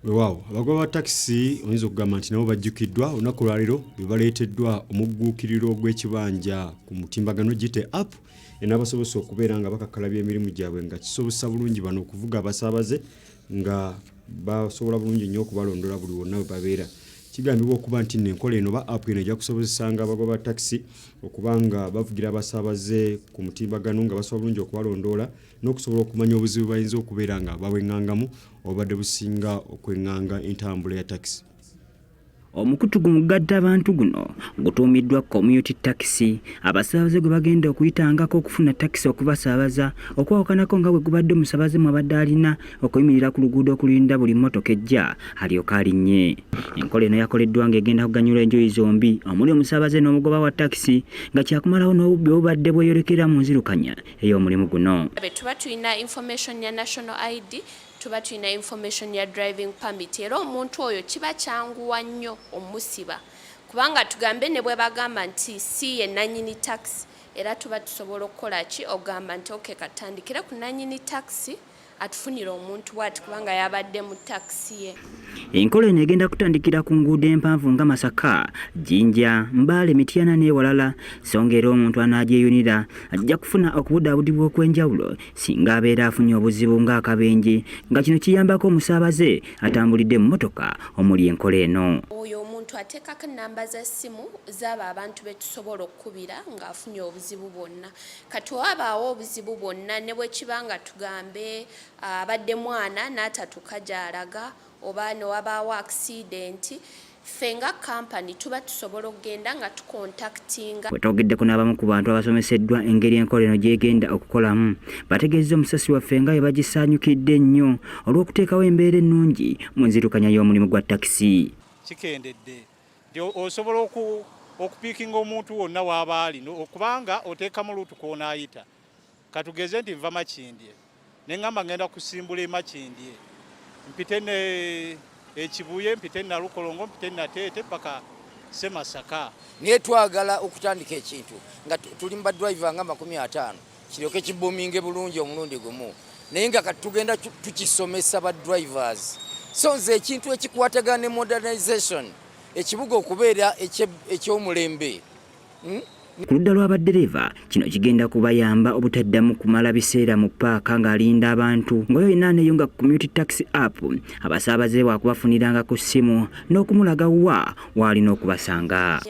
Wow, abagoba ba taxi oyinza okugamba nti nabo bajjukiddwa olunaku lwaliro bebaleeteddwa omugguukiriro gw'ekibanja ku mutimbagano gite app enabasobose okubeera nga bakakalabya emirimu gyabwe nga kisobosa bulungi bano okuvuga abasaabaze nga basobola bulungi nnyo okubalondola buli wonna we babeera. Kigambibwa okuba nti enkola eno ba app eno ejja kusobozesanga abagoba ba taxi okubanga bavugira abasaabaze ku mutimbagano nga basobola bulungi okubalondoola n'okusobola okumanya obuzibu bayinza okubeera nga baweŋŋangamu obadde businga okweŋŋanga entambula ya taxi. Omukutu gugatta abantu guno gutuumiddwa community taxi abasaabaze gwe bagenda okuyitangako okufuna taxi okubasaabaza okwawakanako nga bwe gubadde omusaabaze mwabadde alina okuyimirira ku luguudo okulinda buli mmotoka ejja alyoka alinnye. Enkola eno yakoleddwa ng'egenda kuganyula enjuyi zombi omuli omusaabaze n'omugoba wa taxi nga kyakumalawo n'obubbi obubadde bweyolekera mu nzirukanya ey'omulimu guno. Tuba tulina information ya national ID, tuba tulina information ya driving permit, era omuntu oyo kiba kyanguwa nnyo omusiba kubanga tugambe ne bwe bagamba nti si ye nannyini taxi, era tuba tusobola okukola ki ogamba nti okay katandikire ku nannyini taxi atufunira omuntu wati kubanga yabadde mu taxi ye. Enkola eno egenda kutandikira ku nguudo empanvu nga Masaka, Jinja, Mbale, Mityana n'ewalala so ng'era omuntu anagyeyunira ajja kufuna okubudaabudibwa okw'enjawulo singa abeera afunye obuzibu ng'akabenje nga kino kiyambako omusaabaze atambulidde mu mmotoka omuli enkola eno. Oyo omuntu ateekako ennamba z'essimu z'abo abantu be tusobola okkubira ng'afunye obuzibu bwonna. Kati wabaawo obuzibu bwonna ne bwe kiba nga tugambe abadde mwana n'atatuuka gy'alaga oba ne wabaawo accident, ffe nga kampani tuba tusobola okugenda nga tukontaktinga. Wetwogeddeko n'abamu ku bantu abasomeseddwa engeri enkola eno gy'egenda okukolamu bategeezza omusasi waffe nga bwe bagisaanyukidde nnyo olw'okuteekawo embeera ennungi mu nzirukanya y'omulimu gwa takisi. Kikendedde osobola okupiikinga omuntu wonna w'aba ali okubanga oteekamu luutu kw'onaayita. Katugeze nti nva Makindye ne ngamba ngenda kusimbula e Makindye mpite ne Ekibuye, mpite na Lukolongo, mpite na Teete paka Masaka. Niye twagala okutandika ekintu nga tuli mu badriver nga 50 kiryoke kibuminge bulungi omulundi gumu naye nga katugenda tukisomesa badrivers so nze ekintu ekikwatagana ne modernization ekibuga okubeera eky'omulembe. Ku ludda lw'abaddereeva kino kigenda kubayamba obutaddamu kumala biseera mu paaka ng'alinda abantu ng'oyo yenna aneeyunga ku community taxi app abasaabaze bwakubafuniranga ku ssimu n'okumulaga w'alina okubasanga.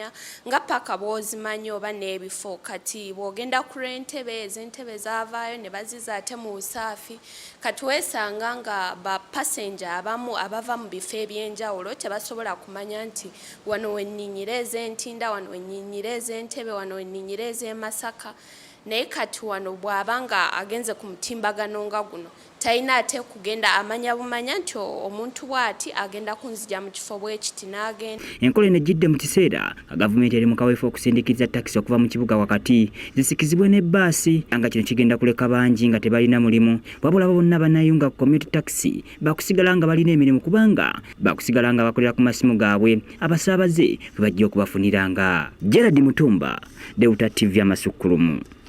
Nga paaka bw'ozimanyi oba n'ebifo kati bw'ogenda ku lw'entebe ez'entebe zaavaayo ne baziza ate mu busaafi kati weesanga nga bapasenja abamu abava mu bifo eby'enjawulo tebasobola kumanya nti wano wenninyira ez'entinda, wano wenninyira ez'entebe, wano wenninyira ez'e Masaka. Naye kati wano bw'abanga agenze ku mutimbagano nga guno talina ate kugenda amanya bumanya nti omuntu bw'ati agenda kunzija mu kifo bw'ekiti n'agenda. Enkola eno ejjidde mu kiseera nga gavumenti eri mu kaweefo okusindiikiriza takisi okuva mu kibuga wakati zisikizibwe n'ebbaasi nga kino kigenda kuleka bangi nga tebalina mulimu wabula bonna bannayunga ku community taxi bakusigala nga balina emirimu kubanga bakusigala nga bakolera ku masimu gaabwe abasaabaze bwe bajja okubafuniranga. Gerard Mutumba, Deuta TV Amasukulumu.